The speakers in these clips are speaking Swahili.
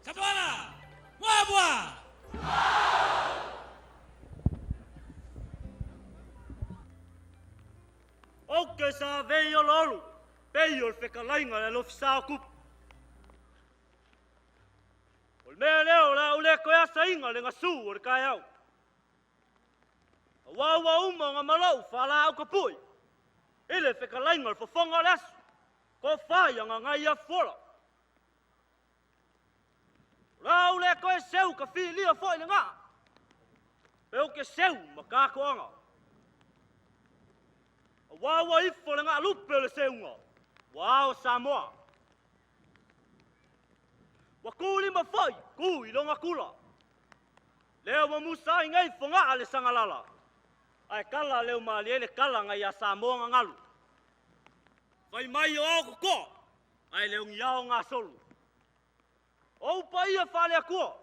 Samoana! Moabua! Oke sa veio lolu, veio whekalainga le lofi sa kupu. O mea leo la ule koe asa inga le ngasu o le kai au. A wawa uma ngā malau whala au ka pui. Ile whekalainga le whawhonga le asu. Ko whai anga ngai a whola. La ule koe seu ka whi lia whoi le ngā. Peo ke seu ma kako anga. A wawa ifo le ngā lupe le seunga. Wao Samoa. Wa kuli ma whai, kui longa kula. Leo ma musa i ngai whonga ale sangalala. Ai kala leo ma liele kala ngai a Samoa ngā ngalu. Vai mai o au kukua, ai leo ngiao ngā solu. Ou pa ia whale a kua.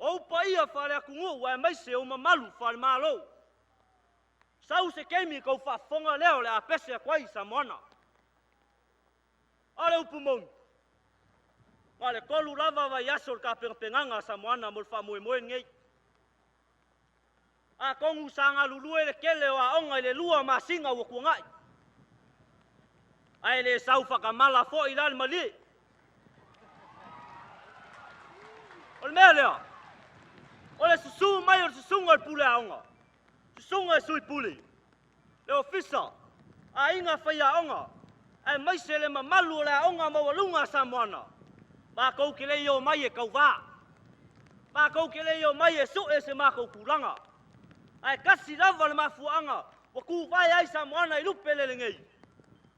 Ou pa ia whale a kungu, wai mai se o mamalu whale mālou. Sau se keimi kau whafonga leo le a pese a kwai Samoana. Ale upu mou. Ngale kolu lava vai asol ka penganga Samoana mol wha moe ngei. A kongu sa ngā lulue le kele o a onga le lua ma singa wa kuangai. Ai le sau whakamala fo i lani mali. Ole mea lea. Ole susu mai o susunga i pule a onga. Susunga e sui puli. Le ofisa. A inga whai a onga. Ai maise le mamalu o le a onga mawalunga Samoana. Ba kou ke lei o mai e kau wā. Ba kou ke lei o mai e su e se mā kou kulanga. Ai kasi lava le mafuanga. Wa ku vai ai Samoana i lupe le ngei.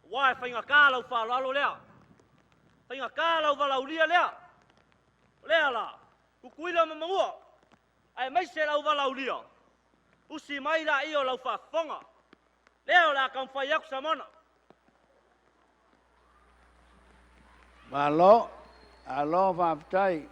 Wai whainga kālau whālalo lea. Whainga kālau walau lia lea. Lea la. Kukuila mamangua. Ai maise lau walau lia. Usi mai la i o lau whafonga. Leo la kam whai aku Samoana. Malo. Alo Vaptai.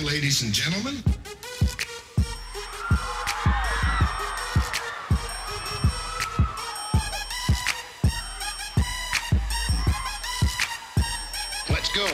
Ladies and gentlemen, let's go.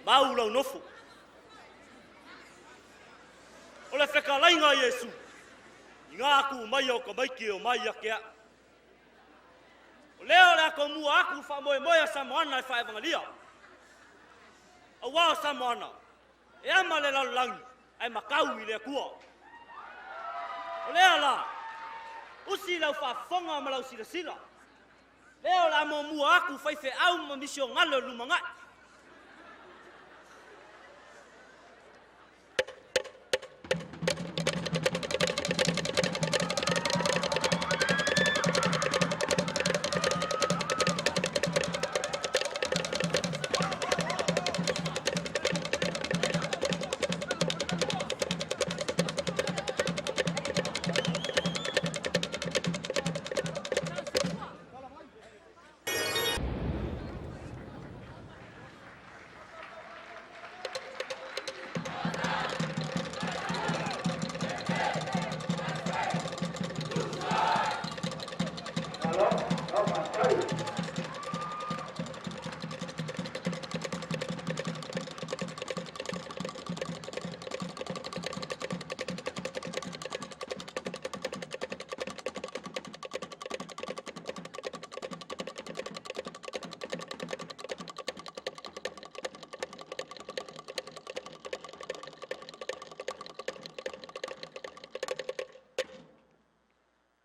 Mau lau nofo. O le whekalainga Iesu. I ngā aku mai o ka maiki o mai akea. O Leo la ko mua aku fa moe Samoana fa evangelia. A wa Samoana. E ama le lang ai makau I le kua. Leo la usi lau fa fonga ma lau sila. Leo la mo mua aku fa fe au ma misio ngalo lumanga.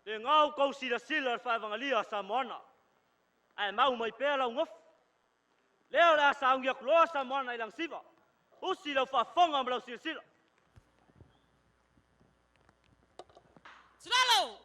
Le ngau kau sila fa evangelia Samoana. Ai mau mai pela ngof. Leo la saungia kuloa Samoana ilang Siva. Usi lau fa fonga mlau sila. Sudalo!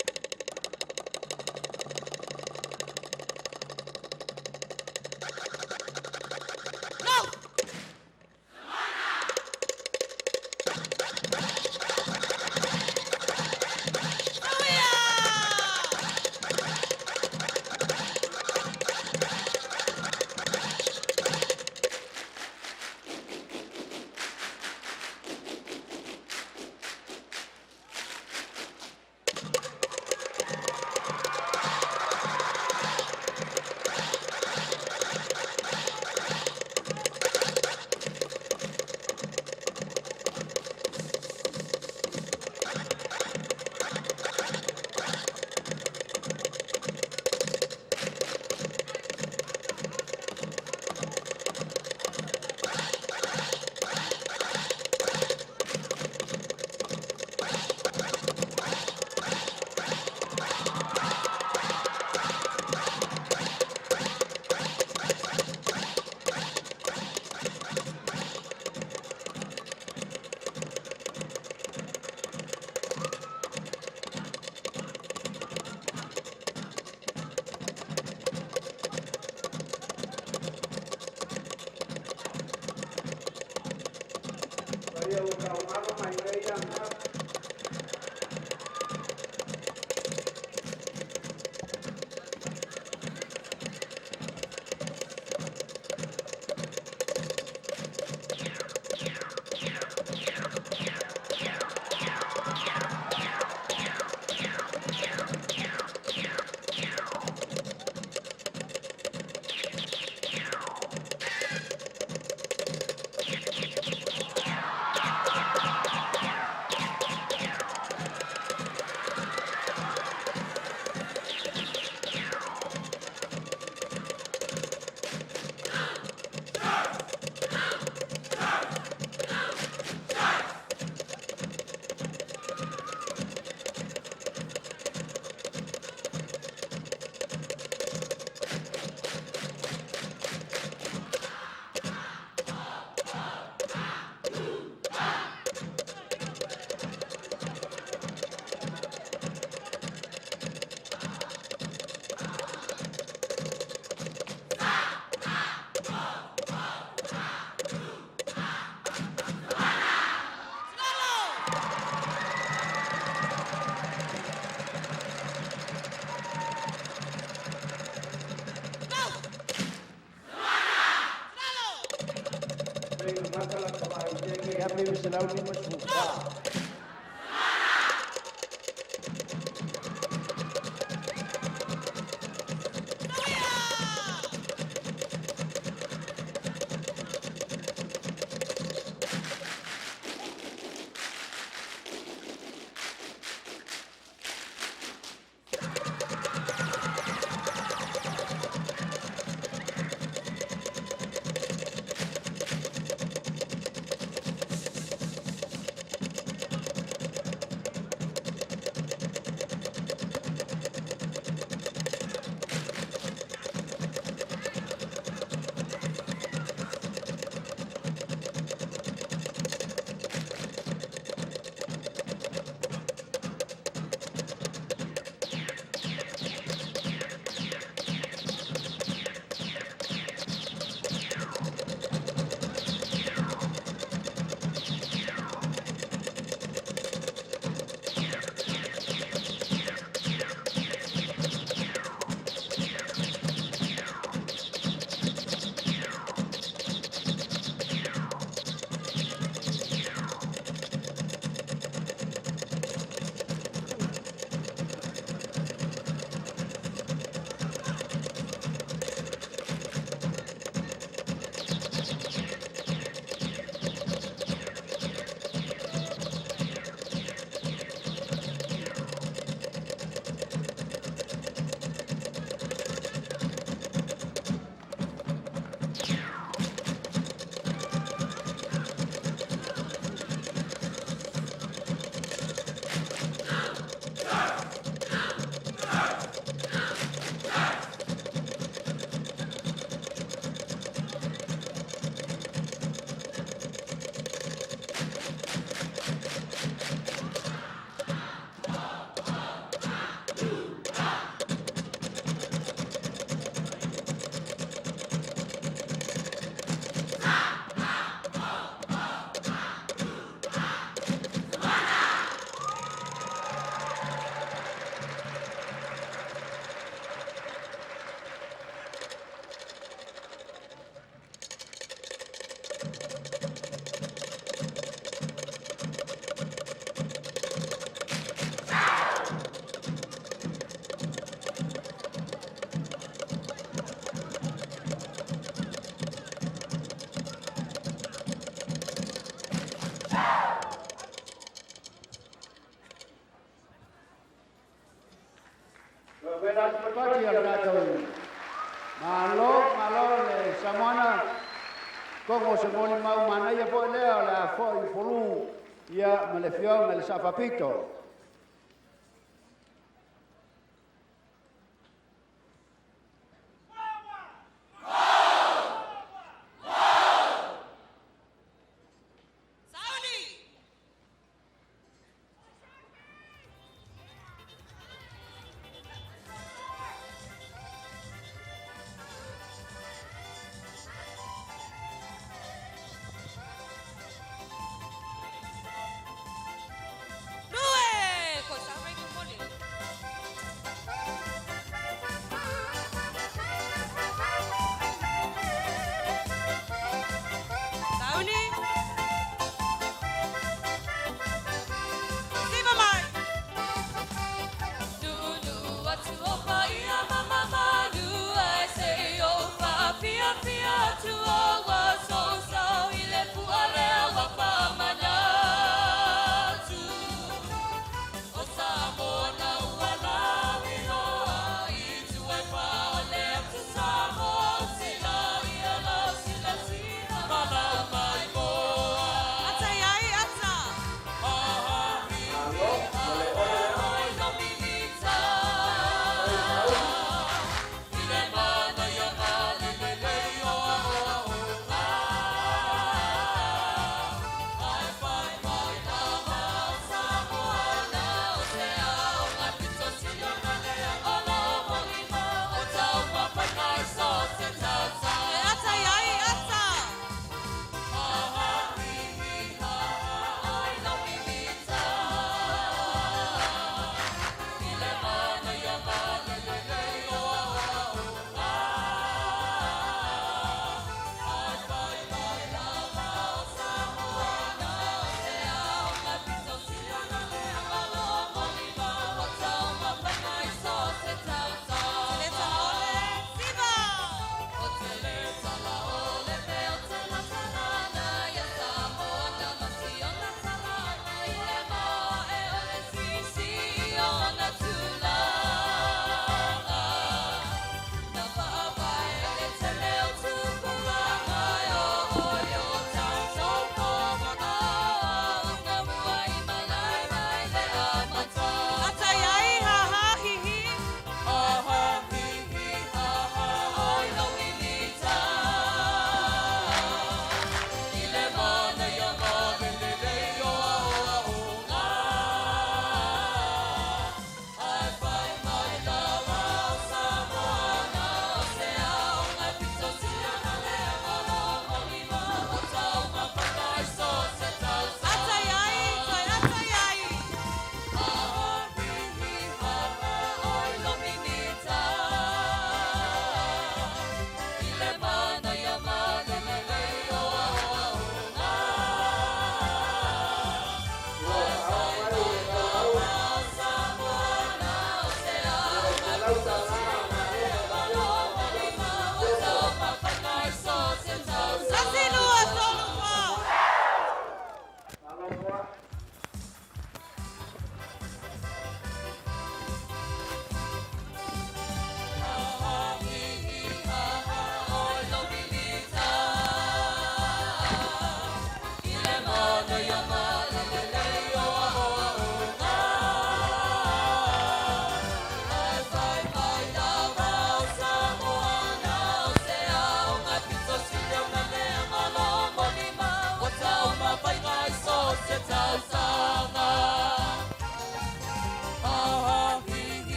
Kongo se moni mau mana ia po leo la fo i polu ia me le fiona le safapito.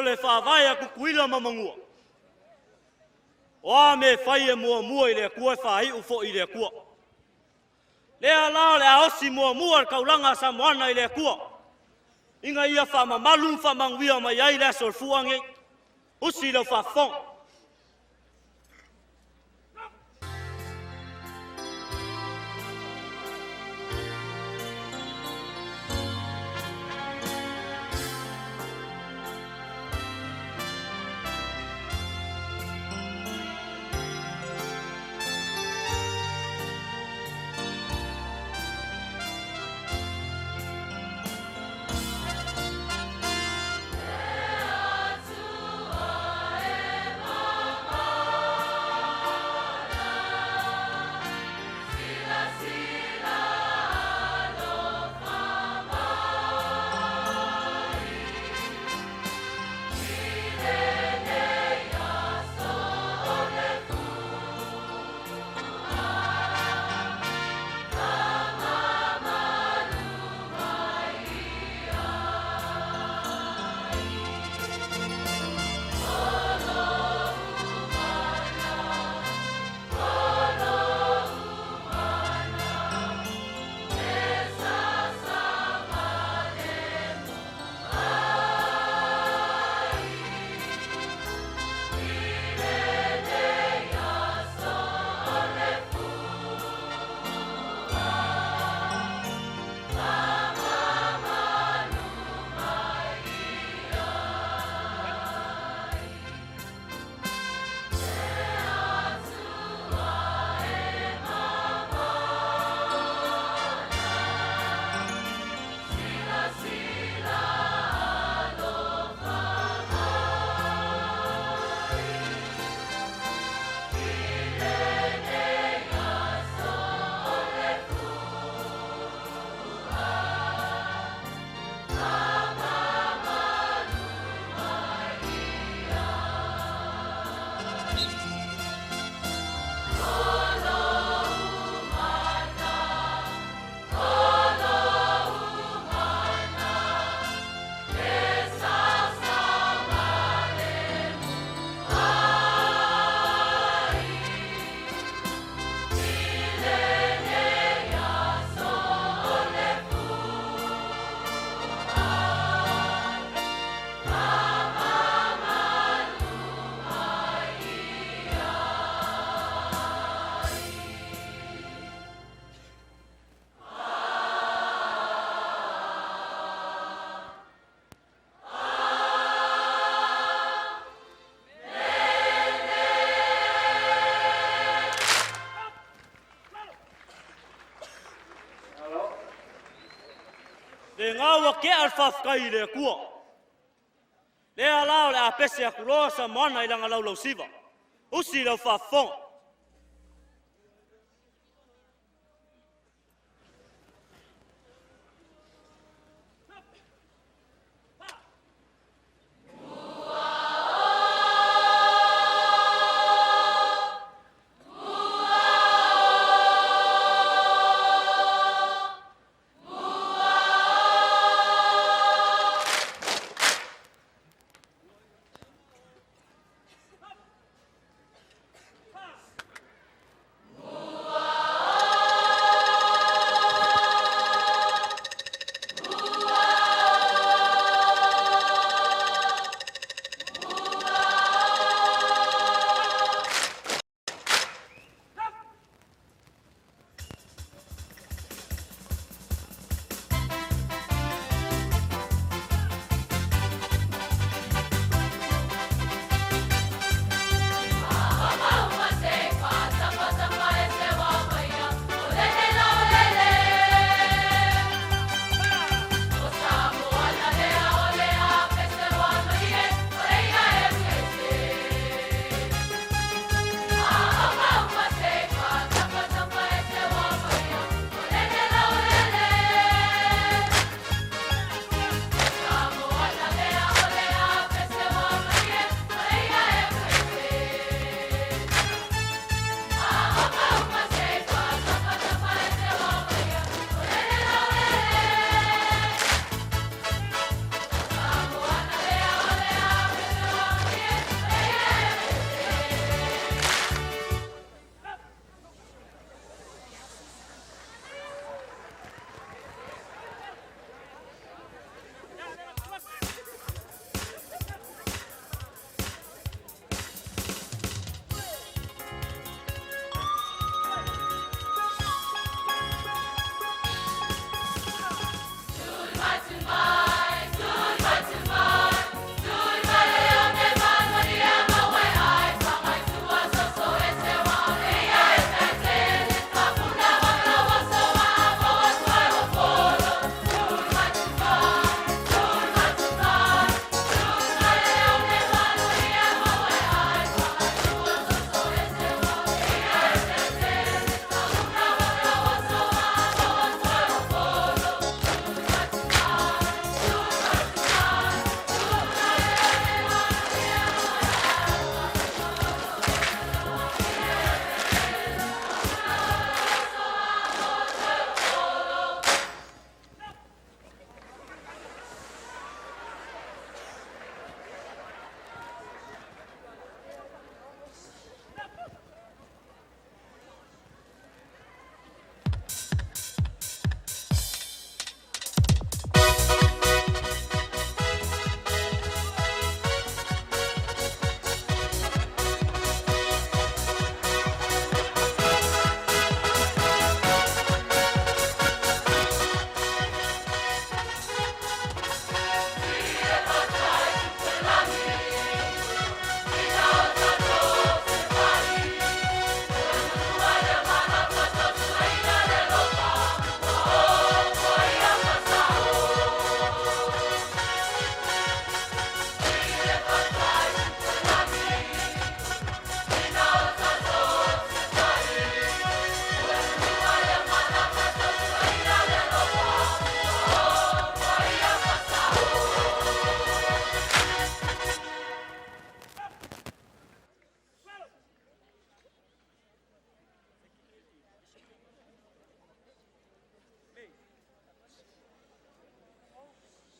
o le whawaya kukuila mamangua. Oa me whai e mua i le kua whai ufo i le kua. Lea lao le aosi mua kaulanga Samoana i le kua. Inga ia whamamalu whamangwia mai ai le solfuange. Usi lau whafong. Le ngawa ke alfafkai le kua. Le alao le a pese a kuroa Samoana i langa lau Siva. Usi lau whafong.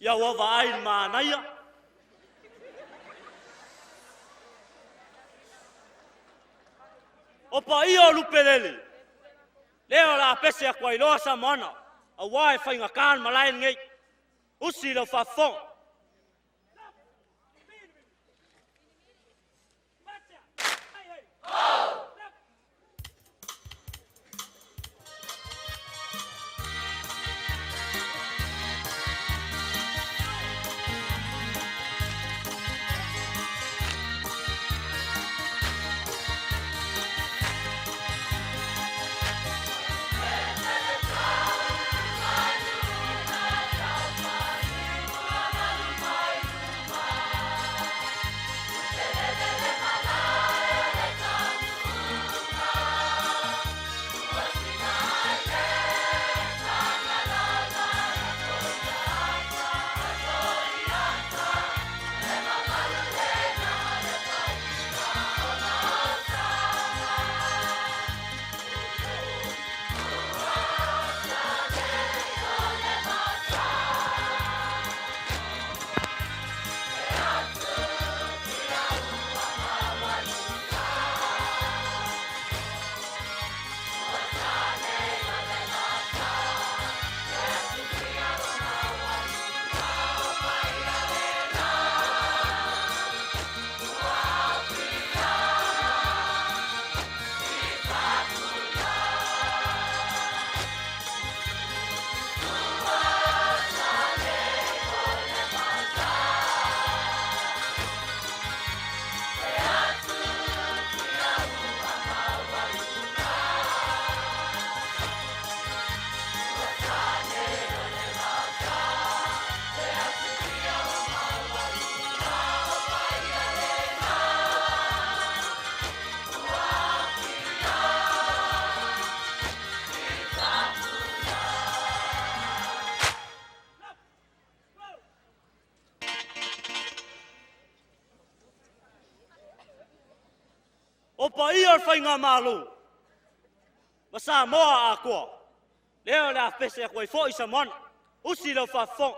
Ia wava ai mānaia. O pa ia o lupeleli. Leo la pese a kwa iloa Samoana. A wai whainga kaan malai ngei. Usi lau whafong. O pa ia o whainga malu. Ma Samoa a kua. Leo la pese a kwa i fo i Samoana. Usi lau whafong.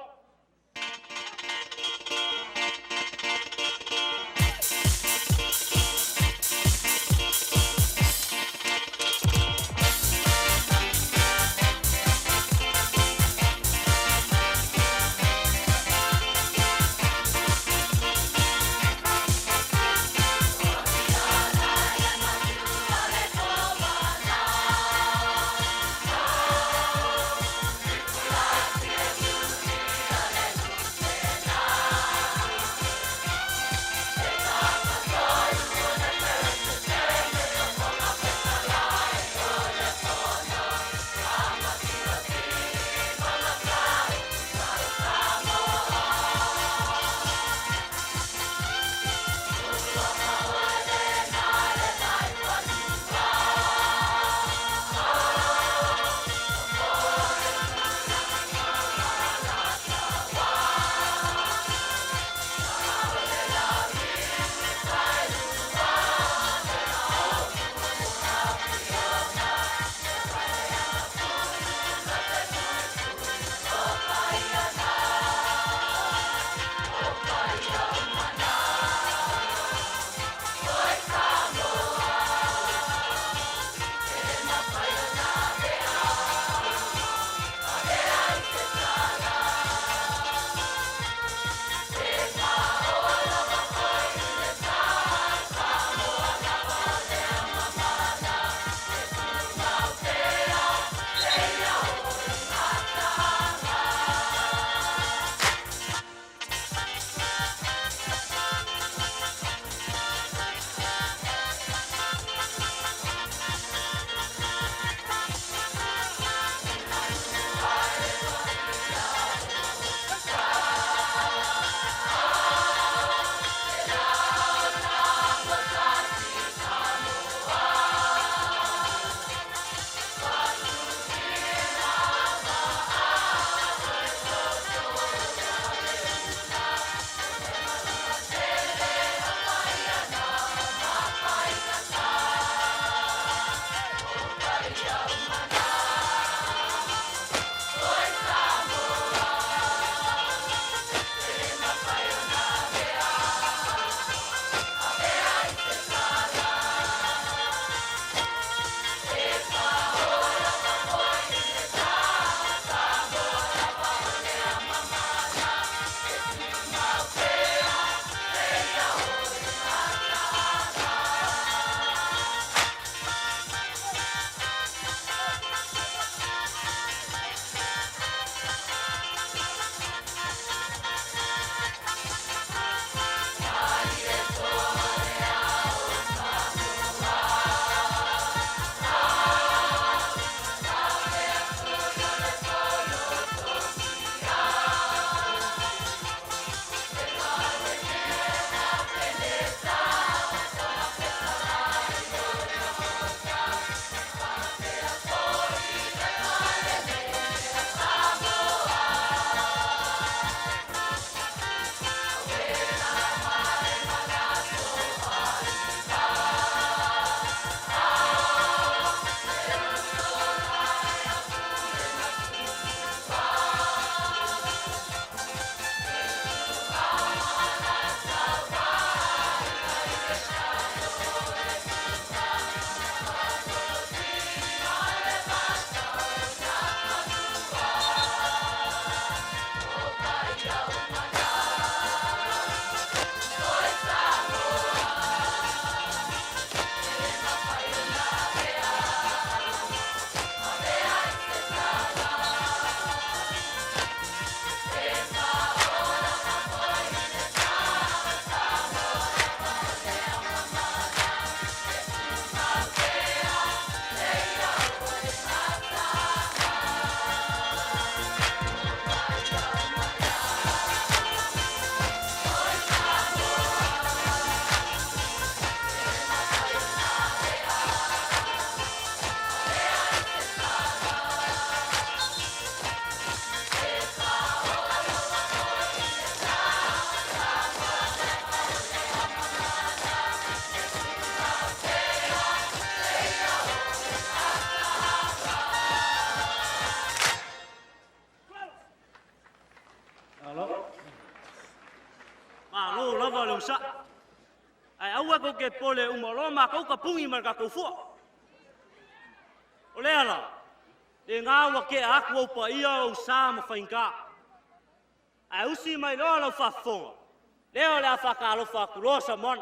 Ma lo lava lo sa. Ai aua ko ke pole umalo ma ko ka pungi mar ka ko fu. O le ala. Le ngā wa ke aku pa ia o sa ma fainga. Ai usi mai lo fa fonga. Leo le fa ka lo fa kurosa mon.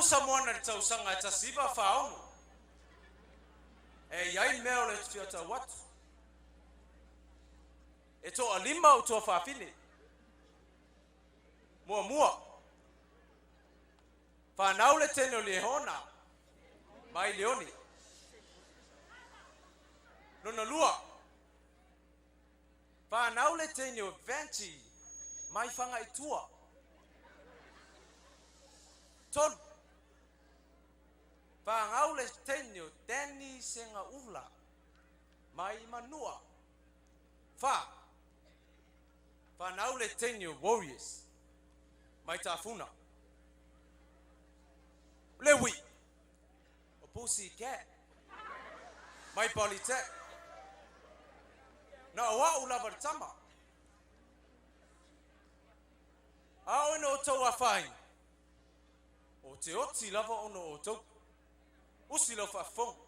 Samoana le tausanga e tasiva whaongo. E iai mea le tuiata watu. E toa lima o toa whawhine. Mua. Whanau le tene o le hona. Mai leoni. Nona lua. Whanau le tene o venti. Mai whanga i tua. Tonu. Whangau le tenio teni senga ula. Mai manua. Whanau le tenio warriors. mai tafuna. Lewi. O pusi ke. Mai polite. Na wa ulava tamba. Ao no to afai. O te oti lava ono o to. Usi lo fa fon.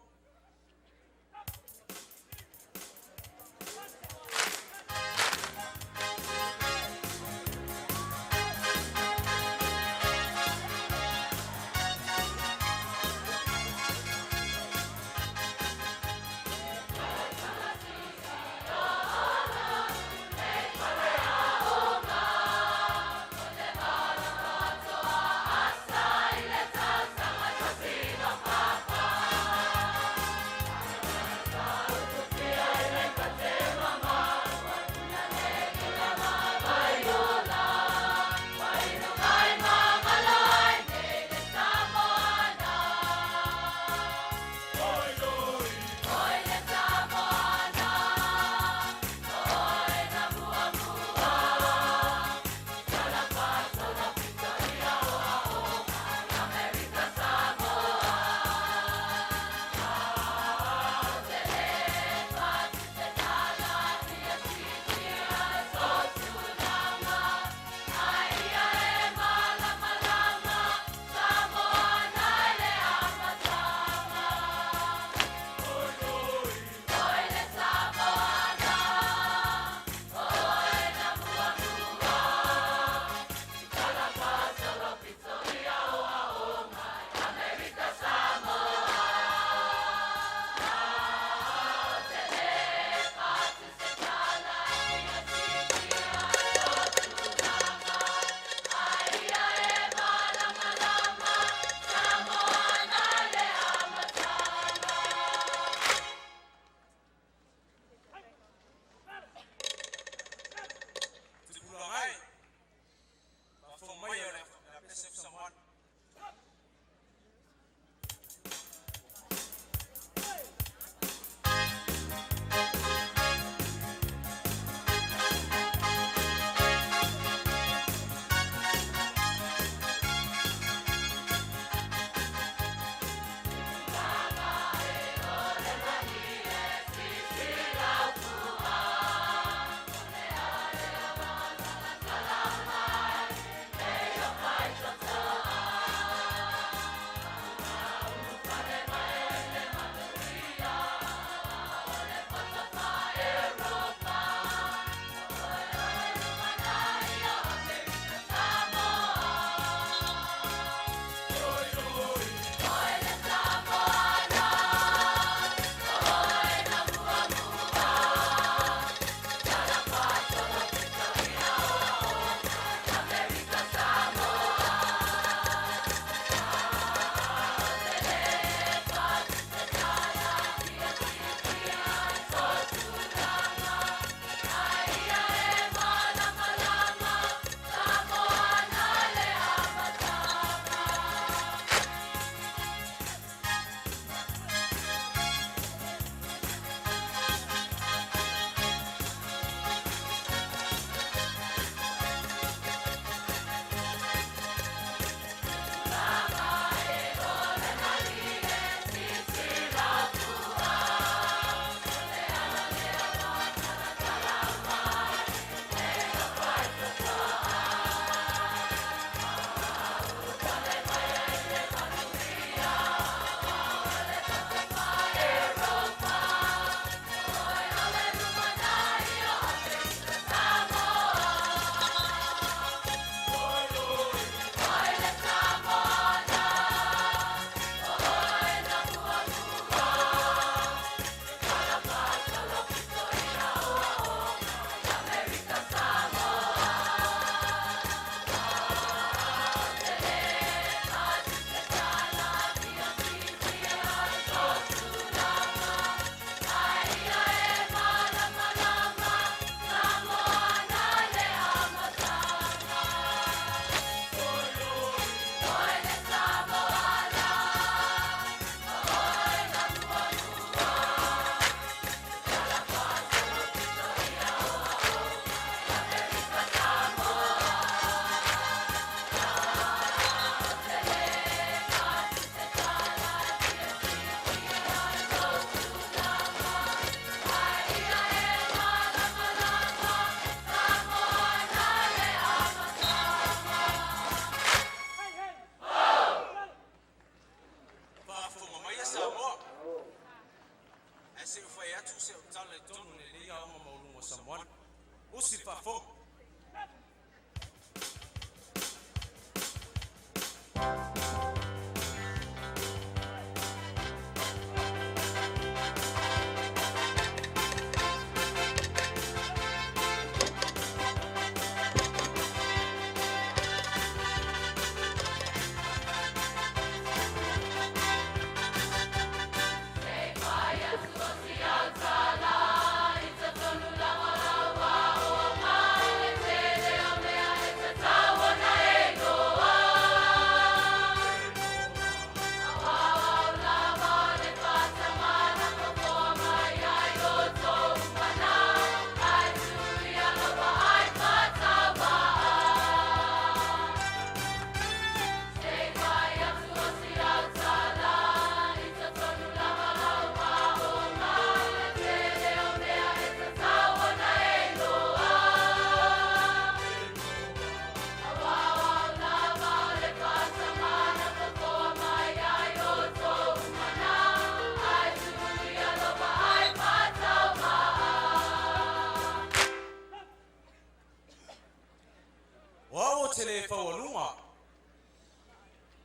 tele Taualuga.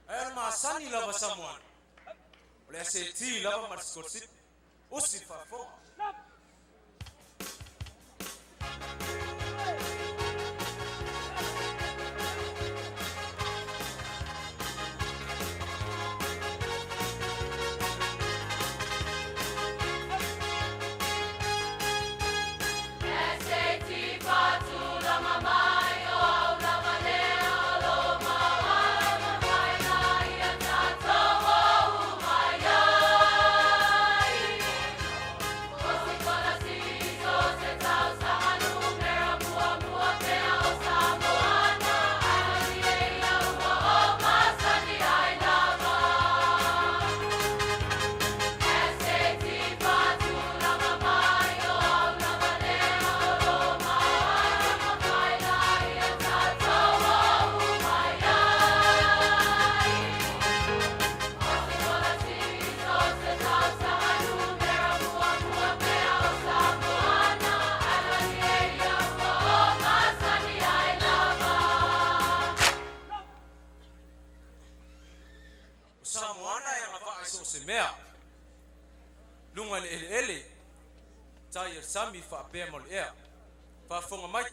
El masani lava Samoana. Ole se ti lava marskosit. Usi fafonga. Samoana yang apa iso semea. Lunga ele. Tai sami fa pe mol e. Fa fonga mai.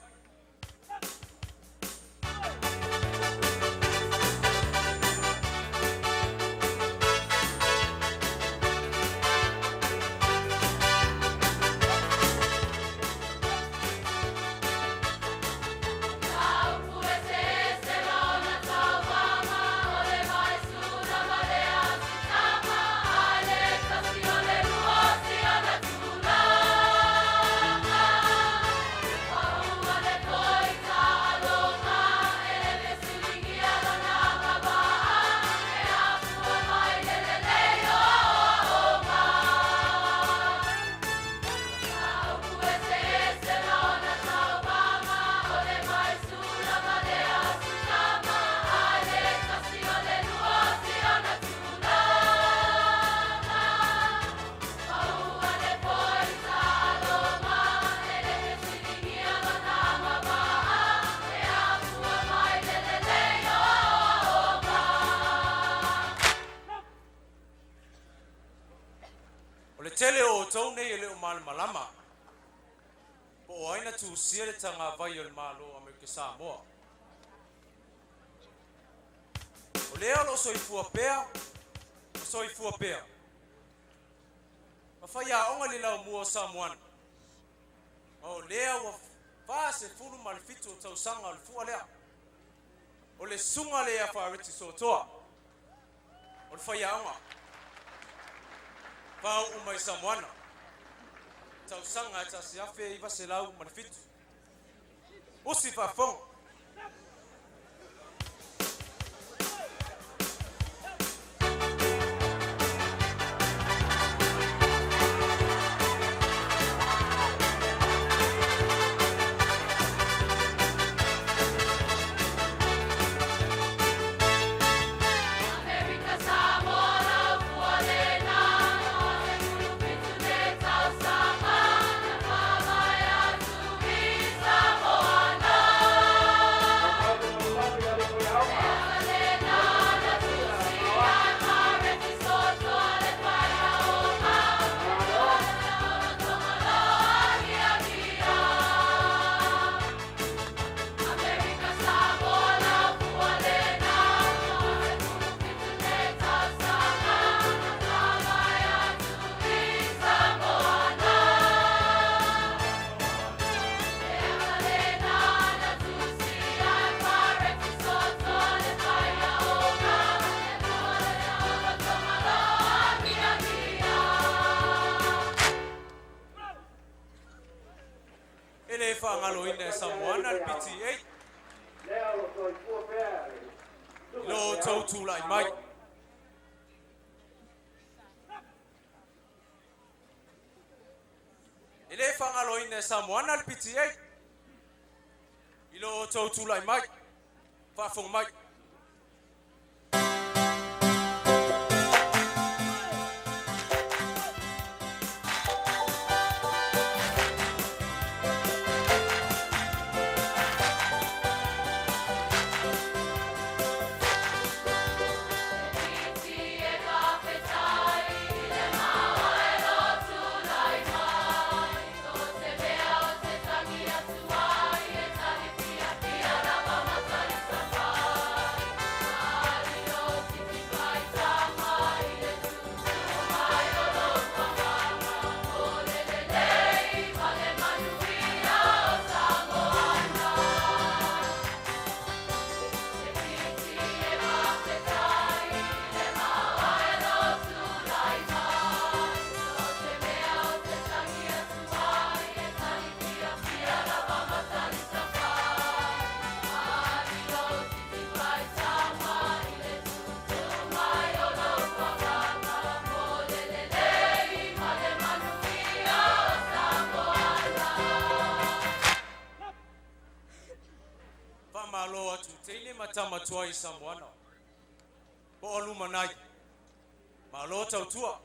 Tele o tau nei ele o malama. Po o aina tu siere tanga vai o malo Amerika Samoa. O lea lo soifua pea. O soifua pea. Ma fai a onga li lau mua Samoana. O lea wa faa se fulu malfitu o tau sanga o le fua lea. O le sunga lea faa riti sotoa. O le fai a onga. Pau umai Samoana. Tau sanga ta siafe iwa se lau malfitu. Usi fafong. Samoana al PTA. Lo tautu lai mai. Ele fangalo ine Samoana al PTA. Ilo tautu lai mai. Fa fong mai. matama tuai Samoana. Po oluma nai. Malota utua.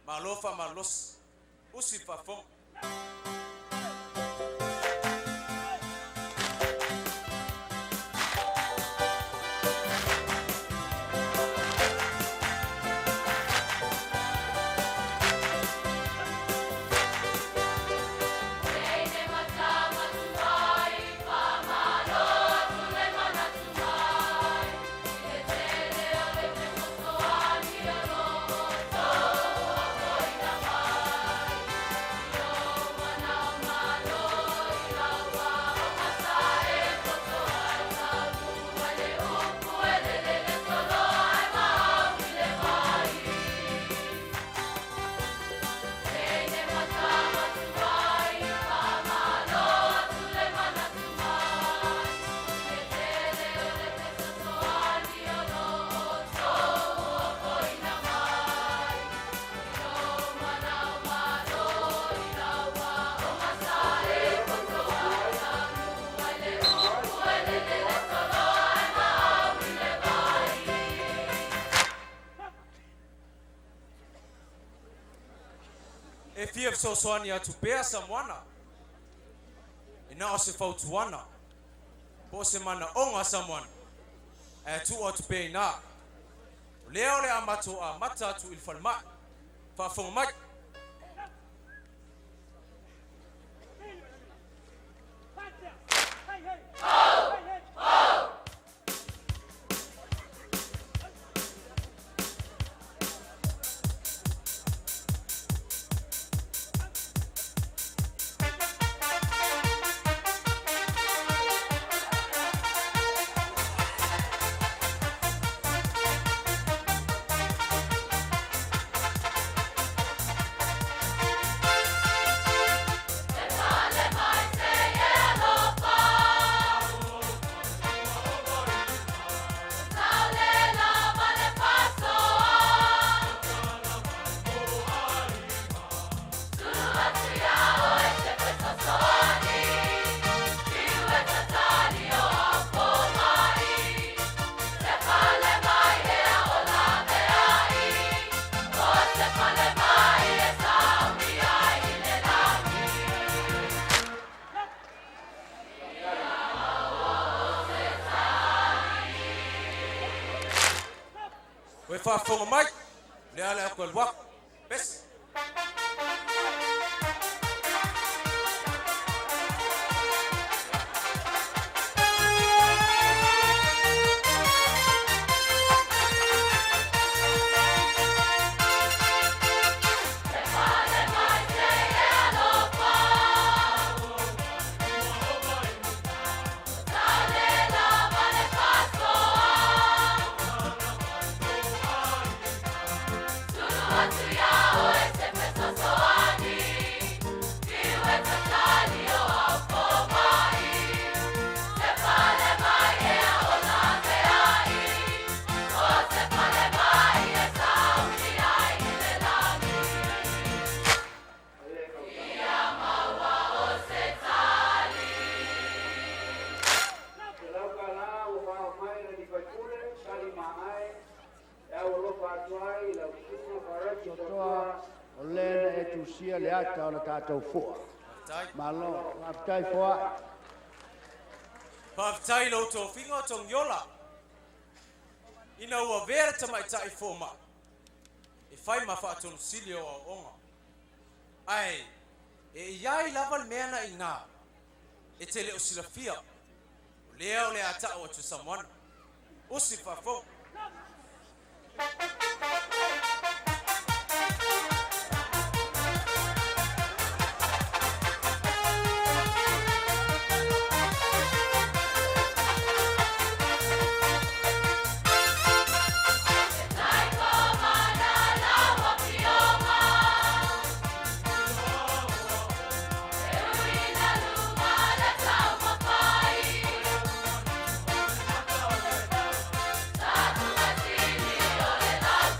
Malofa malos. Usi fafong. If you have so soania to bear Samoana, ina o se fautuana, po se mana onga Samoana, tu o tu pe ina, leo le amato a mata tu ilfalma, fa fongmat. We fa fonga mai, le ala ko lwa. Pese. Olena e tusia le ata o le tātou fua. Malo, aftai fua. Paftai lo to fingo tong yola. Ina ua vera tamai tai foma. E fai mafatun silio o onga. Ai, e iai lava meana i ngā. E te leo silafia. Leo le ata o tu Samoana. Usi fafo.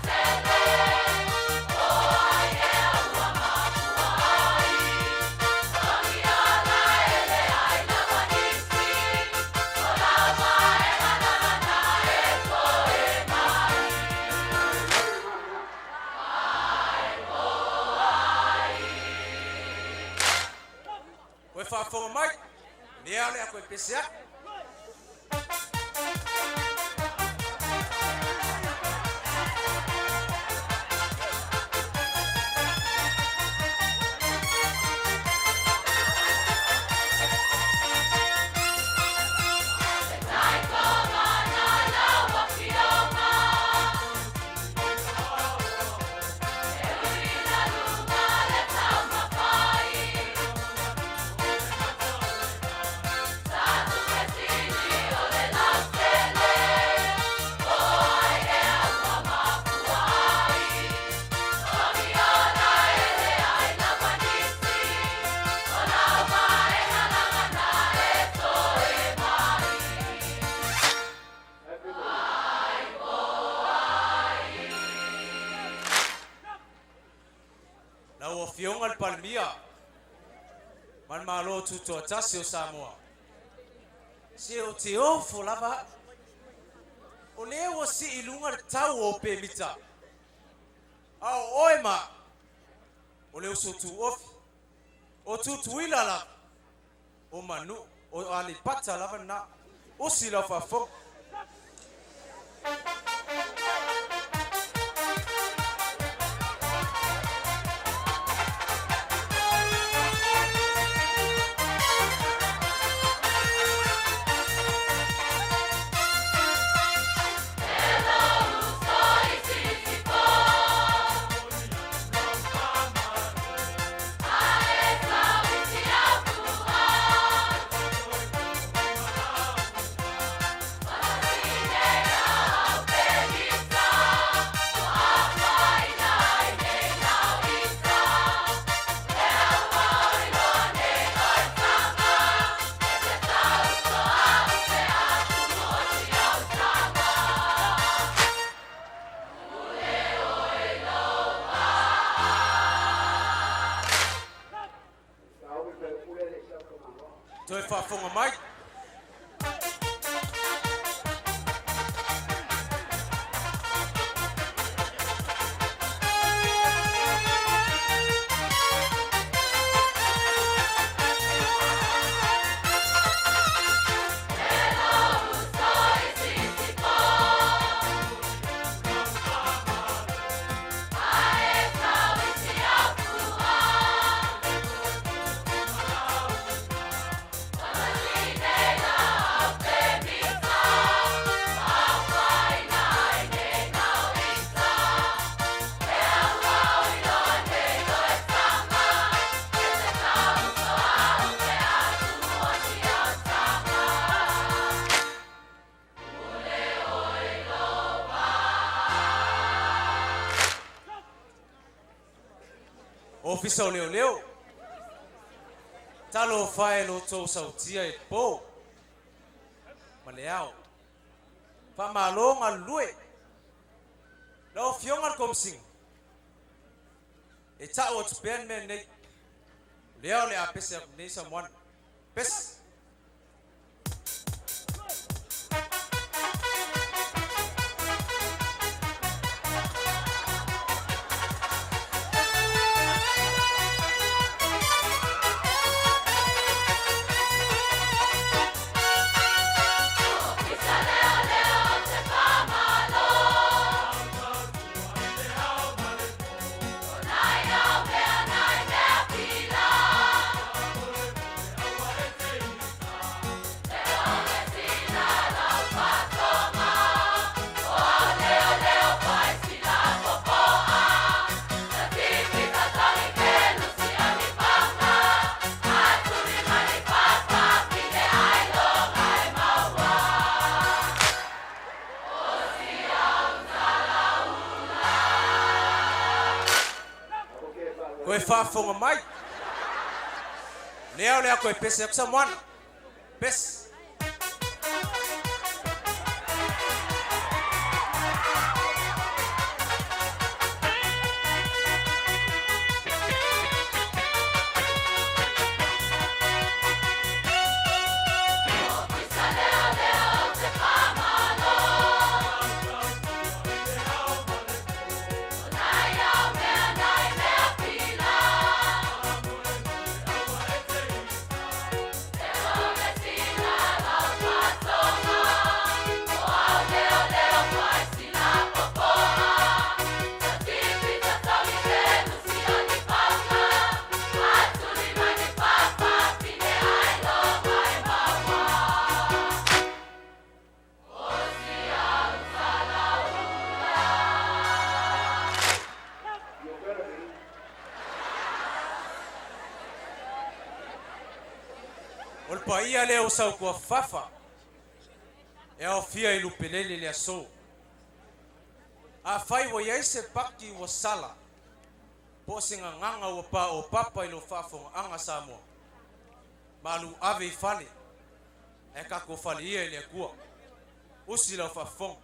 Say whaafonga mai. Lea lea koe Pese. Fionga palmia man malo tuto tasio Samoa se o te ofo lava o leo si ilunga tau o pe mita au oema o leo so tu ofi o tu tuila la o manu o ali pata lava na o si la fa fo Toi whaafonga mai. Ofisa o leo. Talo fai lo tau sautia e po. Maleao. Pa malonga lue. Lau fionga komsing. E ta o tpen men nei. Leo le a Pese nei Samoana. Pese. Koe whaafonga mai. Lea koe Pese ak Samoana. Pese. pa ia leo sau kua fafa. E o fia I lupelele le aso. A fai wa yaise paki wa sala. Po singa nganga wa pa o papa I lo fafo anga Samoa. Malu ave I fale. E kako fale ia I le kua. Usi la fafong.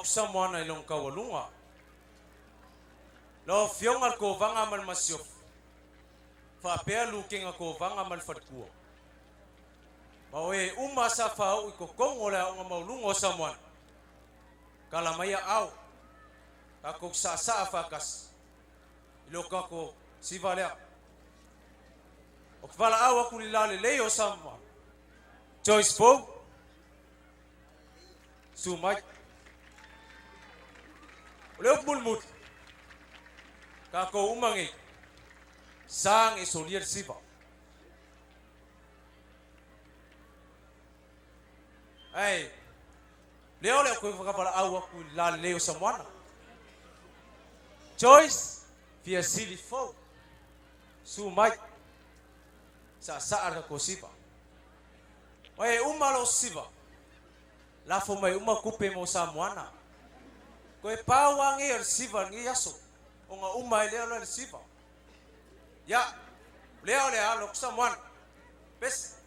Samoana I long Taualuga. Lo fionga ko vanga mal masiof. Fa pea lukinga ko vanga mal fatkua. Mawe sa fau I ko kongo le o maulungo Samoana. Kala maya au. Kako sa fakas. Ilo kako Siva lea. O kvala au aku lilale leo Samoa. Joyce Po. Sumai. Leo bulmut. Kako umangi. Sang isolier Siva. Hey. Leo ko kapala awa ku la leo Samoana. Joyce via Silly Fo. Sumai. Sa ko Siva. Oe umalo Siva. La fo mai kupe mo Samoana. Koe pawang e Siva ngi yaso. O nga leo Siva. Ya. Leo lo Samoana. Pese.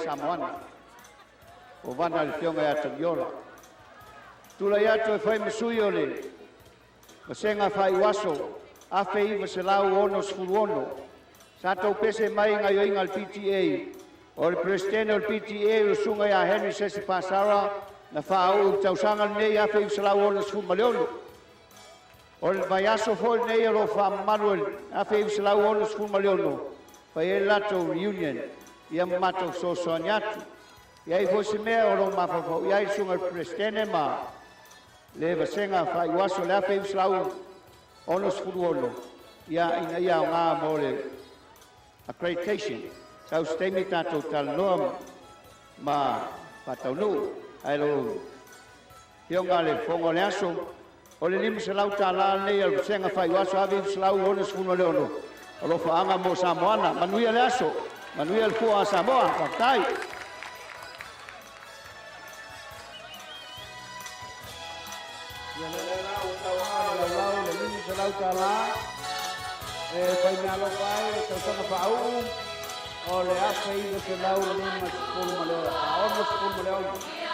Samoana. O vana le fionga ya tagiola. Tula ya to fai masuyo le. Masenga fai waso. Afe iwa se lau ono sfuluono. Sato pese mai nga yoinga al PTA. O le presidente al PTA o sunga ya Henry Sesi Pasara. Na fau tausanga nei afe iwa se lau ono sfuluono. O le vai aso foi nei ro fa manuel a fe se la ono fu maliono fa e lato reunion ia mato so sognatu ia i fosse me o ma fa fo ia i sunga prestene ma le va senga fa i waso le fe se la ono fu ono ia ina ia nga mole accreditation sau stemi tato tal no ma patau ai lo ionga le fongo le aso o le lima se lau tāla nei al senga whai waso avi se lau onas funo leono. O lo whaanga mo Samoana, manuia le aso, manuia le fua a Samoa, whaktai. Ia le lau Taualuga, le lima se lau tāla, whai mea lo whai, tau sanga whaau, o le afe i se lau lima se pulu ma leo, a onas pulu ma leo.